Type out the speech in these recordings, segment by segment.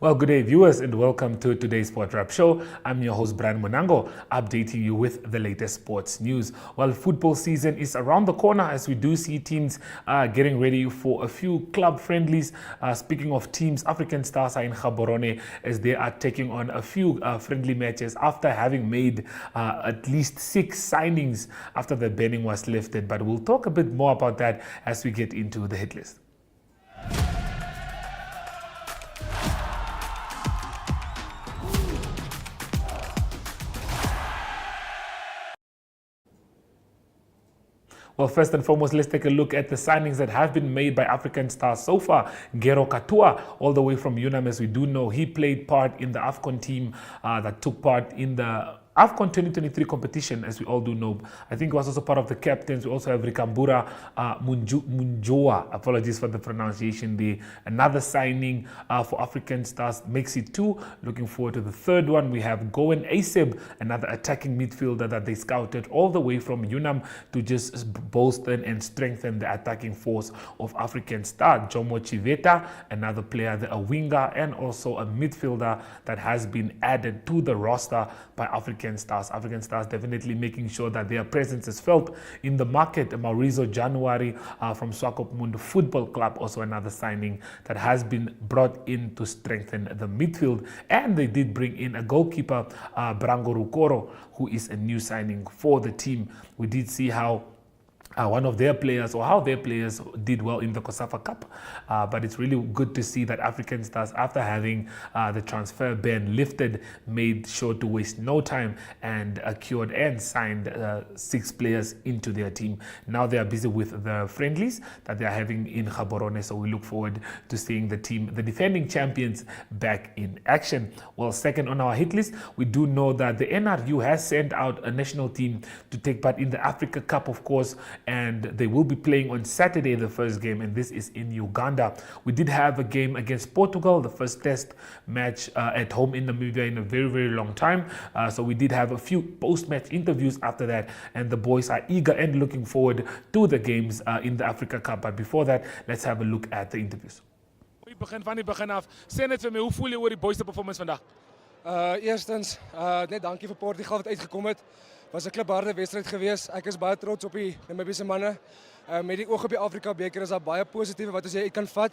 Well, good day, viewers, and welcome to today's Sport Wrap Show. I'm your host, Brian Monango, updating you with the latest sports news. Well, football season is around the corner as we do see teams getting ready for a few club friendlies. Speaking of teams, African Stars are in Gaborone as they are taking on a few friendly matches after having made at least 6 signings after the banning was lifted. But we'll talk a bit more about that as we get into the hit list. Well, first and foremost, let's take a look at the signings that have been made by African Stars so far. Gero Katua, all the way from UNAM, as we do know, he played part in the AFCON team that took part in the AFCON 2023 competition, as we all do know. I think he was also part of the captains. We also have Rikambura Munjoa. Apologies for the pronunciation there. Another signing for African Stars makes it 2. Looking forward to the third one. We have Goen Aseb, another attacking midfielder that they scouted all the way from UNAM to just bolster and strengthen the attacking force of African Stars. Jomo Chiveta, another player, a winger, and also a midfielder that has been added to the roster by African Stars. African Stars definitely making sure that their presence is felt in the market. Maurizo January from Swakopmund Football Club, also another signing that has been brought in to strengthen the midfield. And they did bring in a goalkeeper, Brango Rukoro, who is a new signing for the team. We did see how one of their players, or how their players did well in the COSAFA Cup. But it's really good to see that African Stars, after having the transfer ban lifted, made sure to waste no time and acquired and signed 6 players into their team. Now they are busy with the friendlies that they are having in Gaborone, so we look forward to seeing the team, the defending champions, back in action. Well, second on our hit list, we do know that the NRU has sent out a national team to take part in the Africa Cup, of course, and they will be playing on Saturday, the first game, and this is in Uganda. We did have a game against Portugal, the first test match at home in Namibia in a very, very long time. So we did have a few post-match interviews after that, and the boys are eager and looking forward to the games in the Africa Cup. But before that, let's have a look at the interviews. Van die begin af. Sê net vir my, hoe voel jy oor die boys se performance vandag? Eerstens, net dankie vir Portugal wat uitgekom het. Was 'n klipharde wedstryd geweest. Ek is baie trots op die Namibiese manne. Met die oog op die Afrika beker is daar baie positiewe wat ons uit kan vat.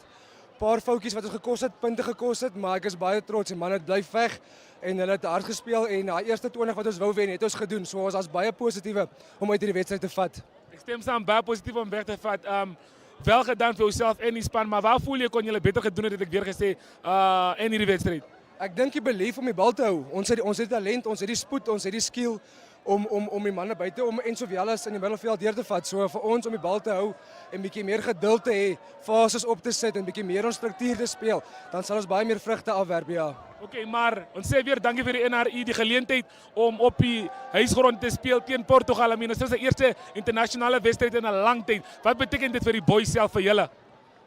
Paar foutjies wat ons gekos het, punte gekos het, maar ek is baie trots. Die manne het bly veg en hulle het hard gespeel en na eerste 20 wat ons wou wen, het ons gedoen. So ons was baie positiewe om uit hierdie wedstryd te vat. Ek stem saam, baie positief om weg te vat. Wel gedaan vir jouself en die span, maar waar voel jy kon julle beter gedoen het ek weer gesê in hierdie wedstryd? Ek dink die belief om die bal te hou. Ons het die talent, ons het die spoed, ons het die skill om die manne buite om en Sovialas in die middelveld deur te vat. So vir ons om die bal te hou en bietjie meer geduld te hê, fases op te sit en bietjie meer ons struktuur te speel, dan sal ons baie meer vrugte afwerp, ja. Okay, maar ons sê weer dankie vir die NRU die geleentheid om op die huisgrond te speel teen Portugal. Dit is die eerste internasionale wedstryd in 'n lang tyd. Wat beteken dit vir die boys self, vir julle?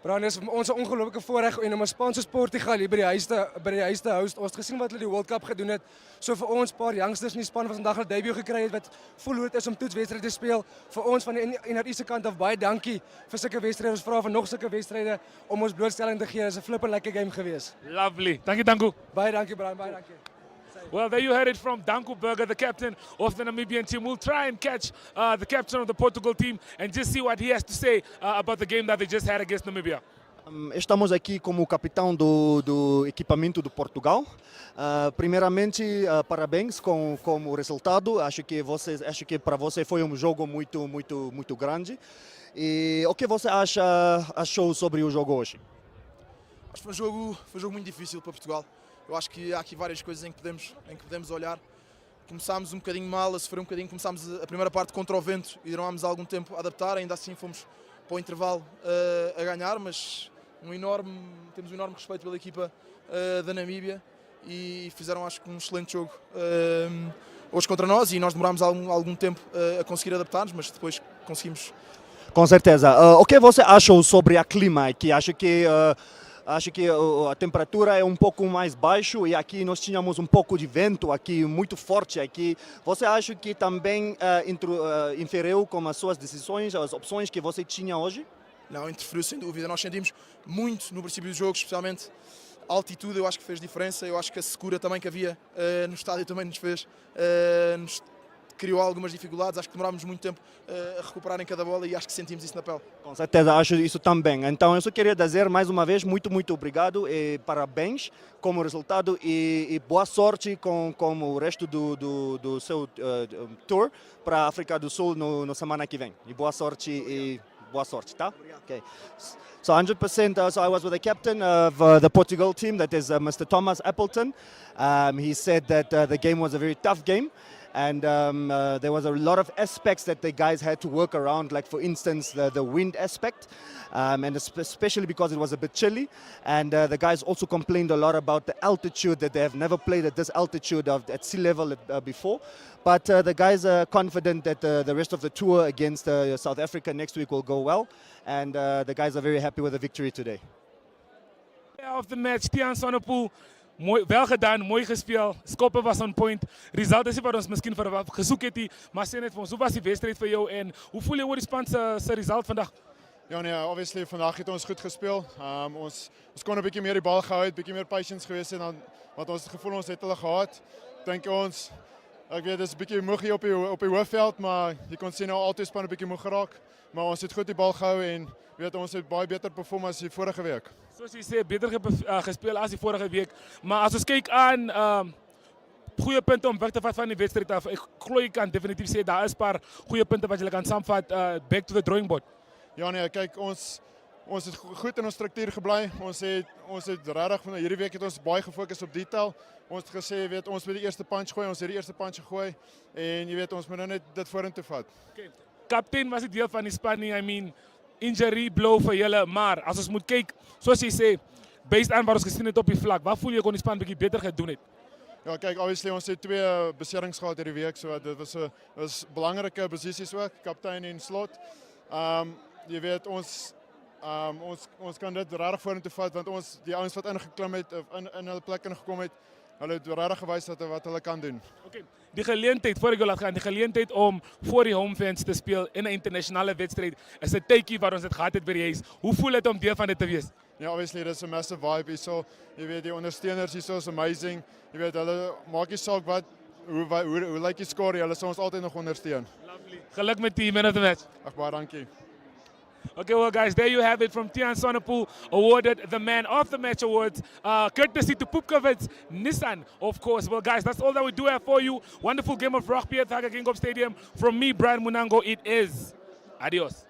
Brian, is ons 'n ongelooflike voorreg en om 'n span soos Portugal hier by die huis te host. Ons het gesien wat hulle die World Cup gedoen het. So vir ons paar youngsters in die span wat vandag hulle debuut gekry het, wat voel hoe dit is om toetswedstryde te speel. Vir ons van die NRU se kant af baie dankie vir sulke wedstryde. Ons vra vir nog sulke wedstryde om ons blootstelling te gee. Dit is 'n flippin' lekker game geweest. Lovely. Dankie Danku. Baie dankie Brian, baie dankie. Well, there you heard it from Danku Burger, the captain of the Namibian team. We'll try and catch the captain of the Portugal team and just see what he has to say about the game that they just had against Namibia. Estamos aqui como capitão do equipamento do Portugal. Primeiramente, parabéns com o resultado. Acho que para você foi jogo muito grande. E o que você achou sobre o jogo hoje? Acho que foi um jogo muito difícil para Portugal. Eu acho que há aqui várias coisas em que podemos olhar. Começámos um bocadinho mal, a sofrer um bocadinho. Começámos a primeira parte contra o vento e demorámos algum tempo a adaptar. Ainda assim fomos para o intervalo a ganhar, mas temos um enorme respeito pela equipa da Namíbia e fizeram, acho que, um excelente jogo hoje contra nós e nós demorámos algum tempo a conseguir adaptar-nos, mas depois conseguimos. Com certeza. O que você achou sobre o clima aqui? Acho que a temperatura é um pouco mais baixo e aqui nós tínhamos um pouco de vento aqui muito forte aqui. Você acha que também interferiu com as suas decisões, as opções que você tinha hoje? Não, interferiu sem dúvida. Nós sentimos muito no princípio do jogo, especialmente A altitude eu acho que fez diferença, eu acho que a secura também que havia no estádio também nos fez, criou algumas dificuldades, acho que demorámos muito tempo a recuperar em cada bola e acho que sentimos isso na pele. Com certeza, acho isso também. Então, eu só queria dizer mais uma vez muito obrigado e parabéns como resultado e boa sorte com o resto do seu tour para a África do Sul no semana que vem. E boa sorte, tá? Okay. So 100%, so I was with the captain of the Portugal team, that is Mr. Thomas Appleton. He said that the game was a very tough game. And there was a lot of aspects that the guys had to work around, like for instance the wind aspect, and especially because it was a bit chilly. And the guys also complained a lot about the altitude, that they have never played at this altitude at sea level before. But the guys are confident that the rest of the tour against South Africa next week will go well. And the guys are very happy with the victory today. Of the match, Tiaan Sonnepoel. Mooi, wel gedaan, mooi gespeeld. Skoppen was on point. Result is nie wat ons miskien gesoek het nie, maar sê net vir ons, hoe was die wedstryd vir jou en hoe voel jy oor die span se result vandag? Ja nee, obviously vandag het ons goed gespeel. Ons kon 'n bietjie meer die bal gehou het, bietjie meer patience gewees het dan wat ons gevoel ons het hulle gehad. Dink ek weet dis 'n bietjie moeg hier op die hoofveld, maar jy kon sien nou altyd span 'n bietjie moeg geraak, maar ons het goed die bal gehou en weet ons het baie beter perform as die vorige week. Soos jy sê, beter gespeel as die vorige week, maar as ons kyk aan goeie punte om weg te vat van die wedstryd af, ek glo jy kan definitief sê daar is 'n paar goeie punte wat jy kan saamvat, back to the drawing board. Ja nee, kyk ons het goed in ons struktuur gebly. Ons het regtig van hierdie week het ons baie gefokus op detail. Ons het gesê, weet ons moet die eerste punch gooi, ons het die eerste punch gegooi en jy weet ons moet nou net dit vorentoe vat. Okay. Kaptein was 'n deel van die span nie, I mean injury blow vir julle, maar as ons moet kyk, soos jy sê, based aan wat ons gesien het op die vlak, wat voel jy kon die span bietjie beter gedoen het? Ja, kyk, obviously ons het 2 beserings gehad hierdie week, so dit was belangrike posisies ook, kaptein en slot. Jy weet ons kan dit regtig vorentoe vat want die ouens wat ingeklim het of in hulle plek ingekom het, hulle het regtig gewys wat hulle kan doen. Okay. Die geleentheid, voor ek jou laat gaan, die geleentheid om voor die home fans te speel in 'n internasionale wedstryd is 'n tydjie wat ons dit gehad het by die huis. Hoe voel dit om deel van dit te wees? Ja, obviously dis 'n massive vibe hier so. Jy weet die ondersteuners hier so is amazing. Jy weet hulle maak nie saak hoe lyk die score, hulle sal ons altyd nog ondersteun. Lovely. Geluk met die man of the match. Ag baie dankie. Okay, well, guys, there you have it from Tiaan Sonnepoel, awarded the Man of the Match awards, courtesy to Pupkewitz Nissan, of course. Well, guys, that's all that we do have for you. Wonderful game of rugby at Thaga Gingop Stadium. From me, Brian Munango, it is. Adios.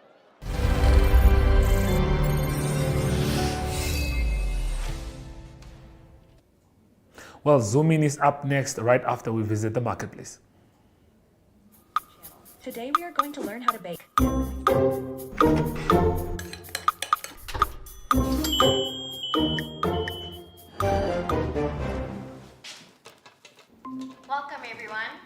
Well, Zooming is up next right after we visit the marketplace. Today we are going to learn how to bake. Welcome everyone.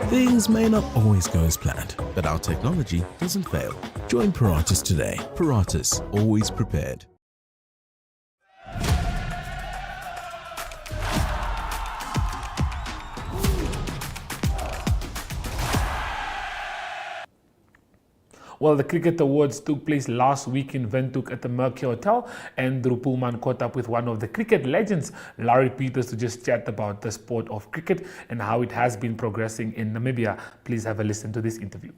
Things may not always go as planned, but our technology doesn't fail. Join Paratus today. Paratus, always prepared. Well, the Cricket Awards took place last week in Windhoek at the Mercure Hotel, and Drew Pullman caught up with one of the cricket legends, Larry Peters, to just chat about the sport of cricket and how it has been progressing in Namibia. Please have a listen to this interview.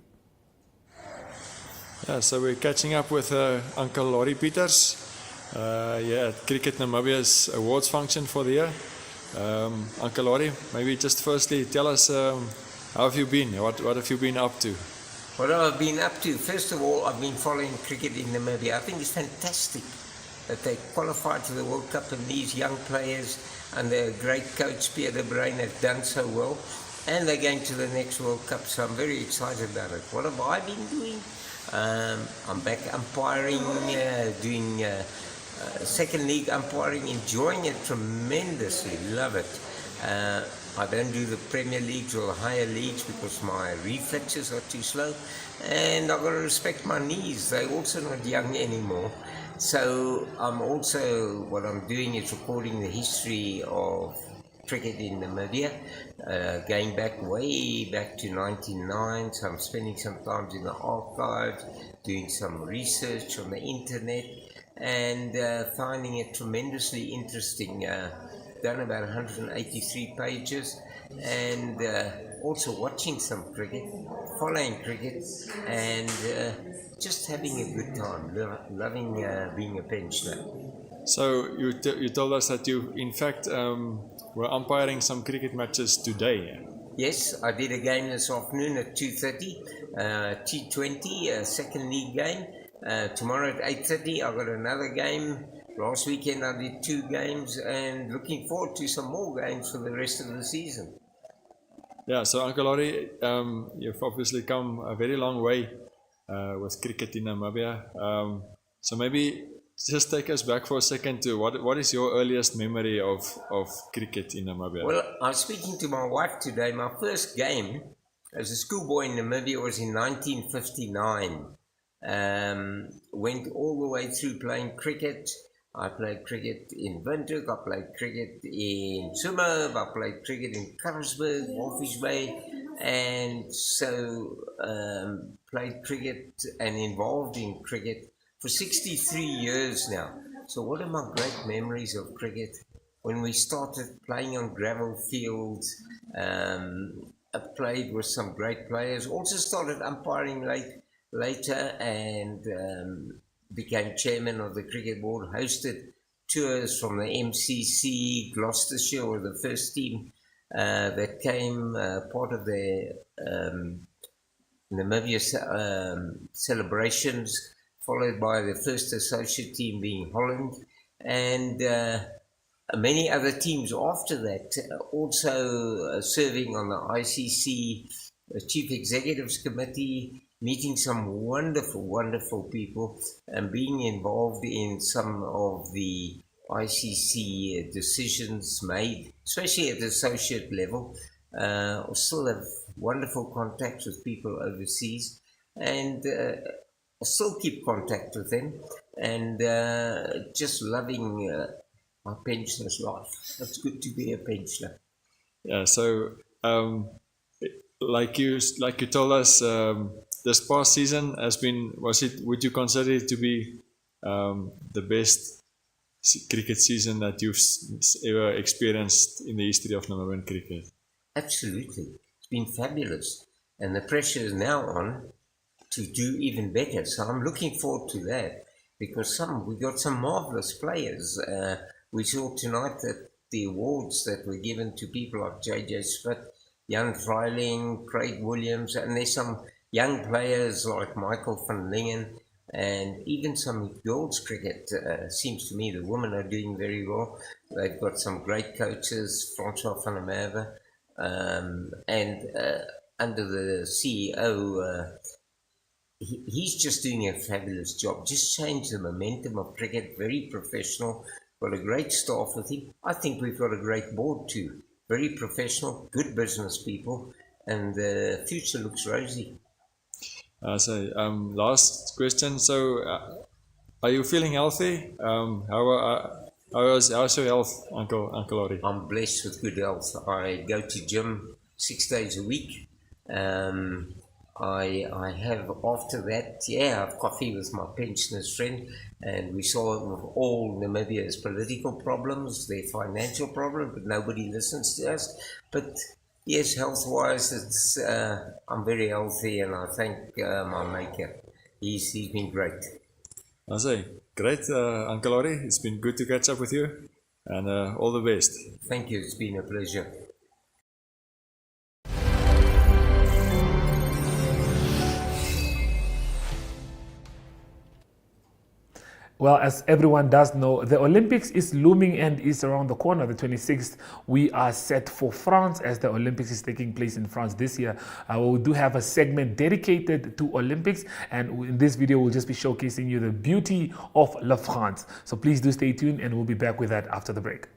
Yeah, so we're catching up with Uncle Larry Peters at Cricket Namibia's awards function for the year. Uncle Larry, maybe just firstly tell us how have you been? What have you been up to? What I've been up to, first of all, I've been following cricket in Namibia. I think it's fantastic that they qualified for the World Cup and these young players and their great coach Pierre de Bruin have done so well, and they're going to the next World Cup, so I'm very excited about it. What have I been doing? I'm back umpiring, doing second league umpiring, enjoying it tremendously, love it. I don't do the Premier Leagues or the higher leagues because my reflexes are too slow. And I've got to respect my knees. They're also not young anymore. So what I'm doing is recording the history of cricket in Namibia, going way back to 1909. So I'm spending some time in the archives, doing some research on the internet, and finding it tremendously interesting. Done about 183 pages, and also watching some cricket, following cricket, and just having a good time, loving being a pensioner. So you told us that you, in fact, were umpiring some cricket matches today. Yes, I did a game this afternoon at 2:30, T20, second league game. Tomorrow at 8:30, I've got another game. Last weekend I did 2 games, and looking forward to some more games for the rest of the season. Yeah, so Uncle Laurie, you've obviously come a very long way with cricket in Namibia. So maybe just take us back for a second to what is your earliest memory of cricket in Namibia? Well, I was speaking to my wife today. My first game as a schoolboy in Namibia was in 1959. Went all the way through playing cricket. I played cricket in Windhoek, I played cricket in Tsumeb, I played cricket in Karlsburg, Walvis Bay, and so played cricket and involved in cricket for 63 years now. So what are my great memories of cricket? When we started playing on gravel fields, I played with some great players, also started umpiring later, and became chairman of the cricket board, hosted tours from the MCC. Gloucestershire were the first team that came, part of the Namibia celebrations, followed by the first associate team being Holland, and many other teams after that, also serving on the ICC Chief Executives Committee, meeting some wonderful people, and being involved in some of the ICC decisions made, especially at the associate level. I still have wonderful contacts with people overseas, and I still keep contact with them, and just loving my pensioner's life. It's good to be a pensioner. Yeah, so like you told us, this past season would you consider it to be the best cricket season that you've ever experienced in the history of Namibian cricket? Absolutely. It's been fabulous. And the pressure is now on to do even better. So I'm looking forward to that, because we got some marvelous players. We saw tonight that the awards that were given to people like J.J. Smith, Jan Freiling, Craig Williams, and there's some young players like Michael van Lingen, and even some girls cricket. Seems to me the women are doing very well. They've got some great coaches, Francois van der Merwe, and under the CEO, he's just doing a fabulous job. Just changed the momentum of cricket, very professional. Got a great staff with him. I think we've got a great board too. Very professional, good business people, and the future looks rosy. Last question. So, are you feeling healthy? How's your health, Uncle Laurie? I'm blessed with good health. I go to gym 6 days a week. I have, after that, I have coffee with my pensioners friend, and we saw with all Namibia's political problems, their financial problems, but nobody listens to us. But yes, health-wise, it's I'm very healthy, and I thank my maker. He's been great. I say, great, Uncle Laurie. It's been good to catch up with you, and all the best. Thank you. It's been a pleasure. Well, as everyone does know, the Olympics is looming and is around the corner. The 26th, we are set for France, as the Olympics is taking place in France this year. We do have a segment dedicated to Olympics, and in this video, we'll just be showcasing you the beauty of La France. So please do stay tuned, and we'll be back with that after the break.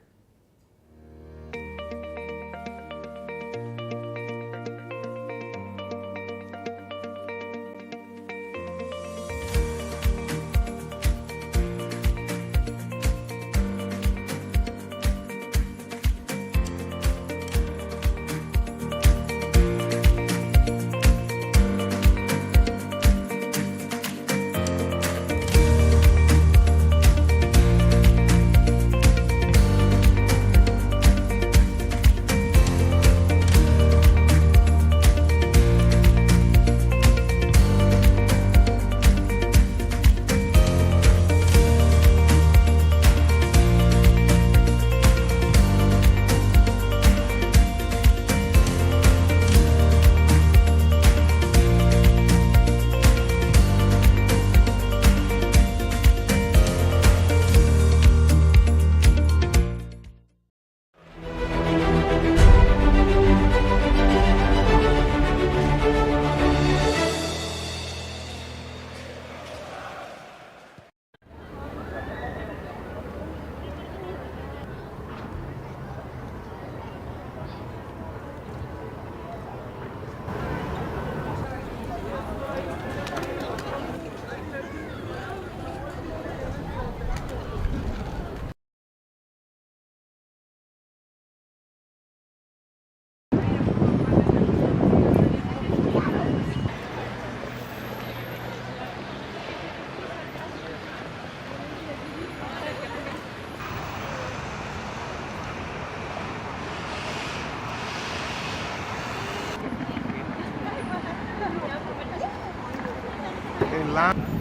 line.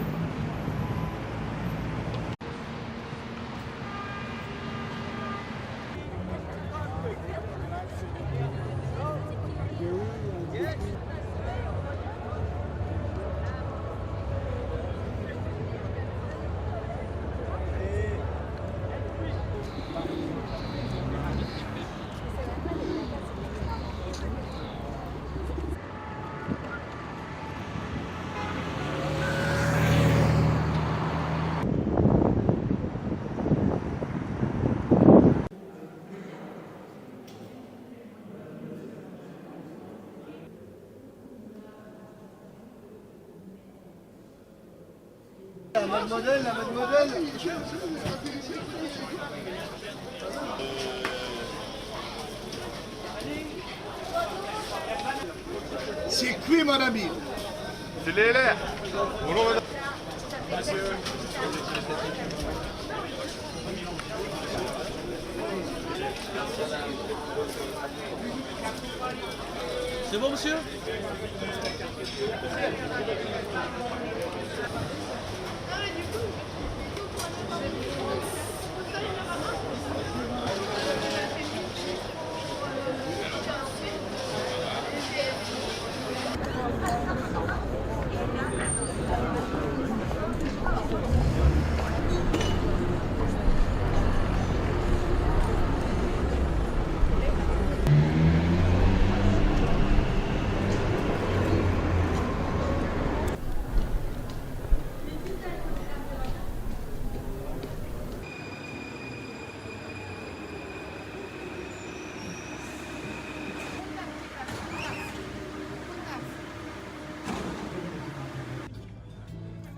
Mademoiselle, la mademoiselle. C'est cuit, mon ami. C'est les l'air. Bonjour, madame. C'est bon, monsieur?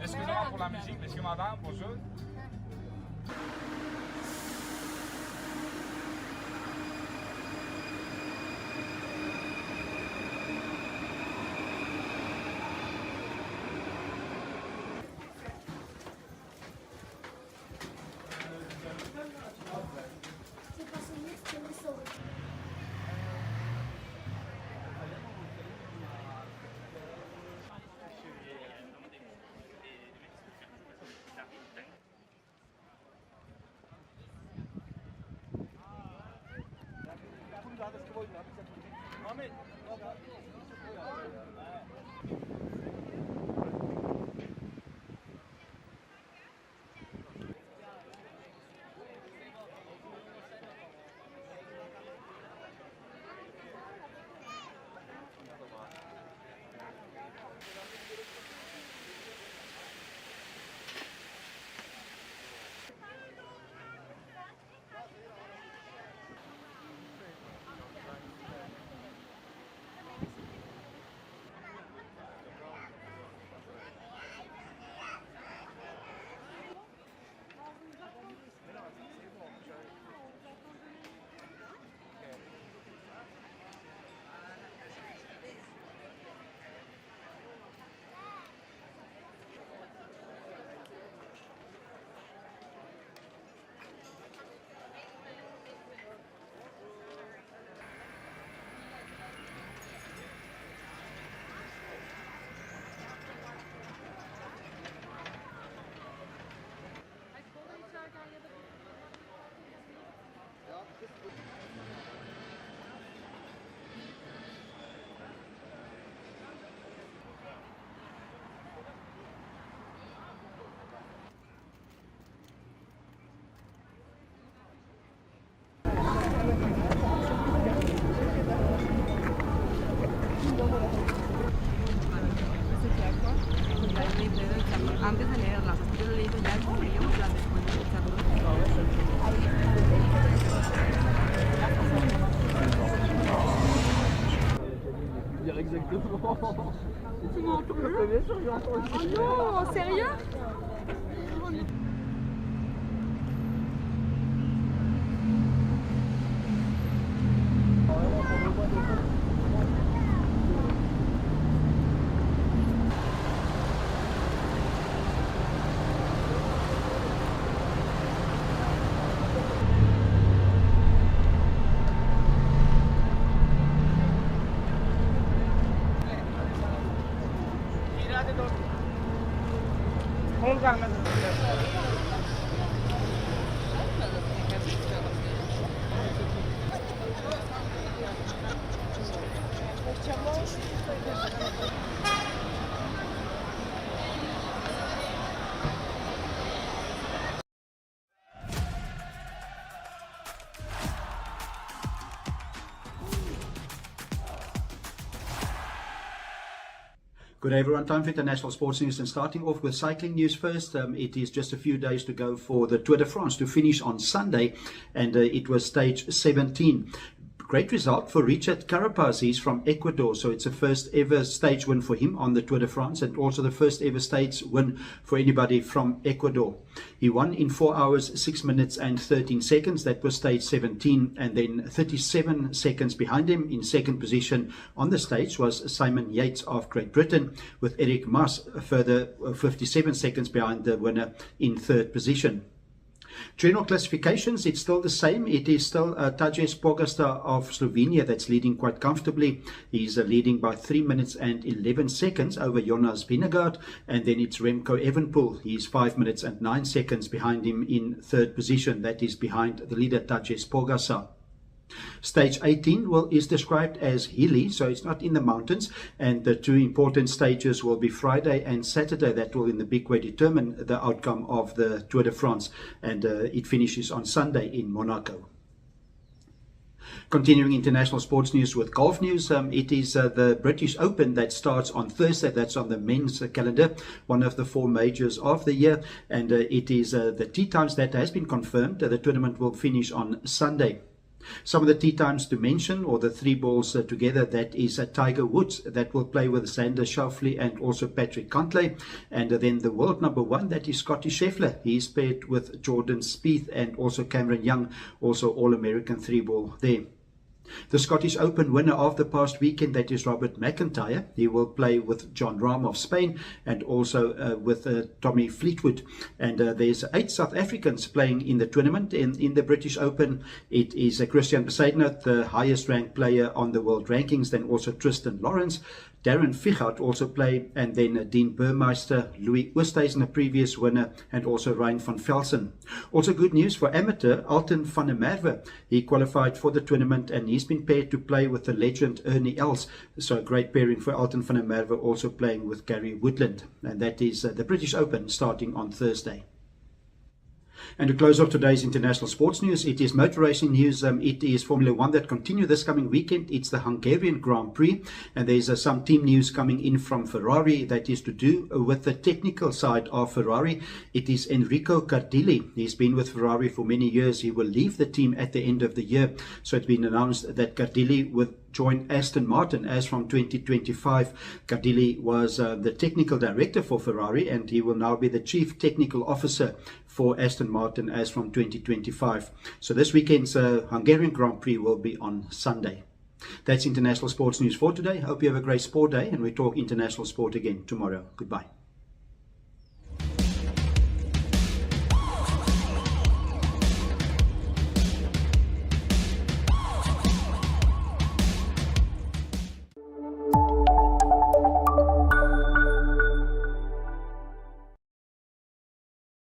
Excusez-moi pour la musique, monsieur, madame, bonjour. Antes de leerlas, yo lo he leído ya como leíamos las después de exactement. Tu m'entends plus? Oh non, sérieux? Good day everyone, time for international sports news and starting off with cycling news first. It is just a few days to go for the Tour de France to finish on Sunday, and it was stage 17. Great result for Richard Carapaz. He's from Ecuador, so it's a first ever stage win for him on the Tour de France and also the first ever stage win for anybody from Ecuador. He won in 4 hours, 6 minutes and 13 seconds. That was stage 17, and then 37 seconds behind him in second position on the stage was Simon Yates of Great Britain, with Eric Mas a further 57 seconds behind the winner in third position. General classifications, it's still the same. It is still Tadej Pogačar of Slovenia that's leading quite comfortably. He's leading by 3 minutes and 11 seconds over Jonas Vingegaard, and then it's Remco Evenepoel. He's 5 minutes and 9 seconds behind him in third position. That is behind the leader Tadej Pogačar. Stage 18 is described as hilly, so it's not in the mountains, and the two important stages will be Friday and Saturday. That will in the big way determine the outcome of the Tour de France, and it finishes on Sunday in Monaco. Continuing international sports news with golf news, it is the British Open that starts on Thursday. That's on the men's calendar, one of the 4 majors of the year, and it is the tee times that has been confirmed. The tournament will finish on Sunday. Some of the tee times to mention, or the 3 balls together, that is Tiger Woods that will play with Xander Schauffele and also Patrick Cantlay, and then the world number 1, that is Scotty Scheffler. He's paired with Jordan Spieth and also Cameron Young, also All-American 3-ball there. The Scottish Open winner of the past weekend, that is Robert McIntyre. He will play with John Rahm of Spain and also with Tommy Fleetwood. And there's 8 South Africans playing in the tournament. In the British Open, it is Christian Besaidnout, the highest ranked player on the world rankings, then also Tristan Lawrence. Darren Fichart also played, and then Dean Burmeister, Louis Oosthuizen, a previous winner, and also Ryan van Velsen. Also good news for amateur Alton van der Merwe. He qualified for the tournament and he's been paired to play with the legend Ernie Els. So a great pairing for Alton van der Merwe, also playing with Gary Woodland. And that is the British Open starting on Thursday. And to close off today's international sports news, it is motor racing news. It is Formula 1 that continue this coming weekend. It's the Hungarian Grand Prix, and there's some team news coming in from Ferrari that is to do with the technical side of Ferrari. It is Enrico Cardilli. He's been with Ferrari for many years. He will leave the team at the end of the year. So it's been announced that Cardilli will join Aston Martin as from 2025. Cardilli was the technical director for Ferrari, and he will now be the chief technical officer for Aston Martin as from 2025. So this weekend's Hungarian Grand Prix will be on Sunday. That's international sports news for today. Hope you have a great sport day, and we talk international sport again tomorrow. Goodbye.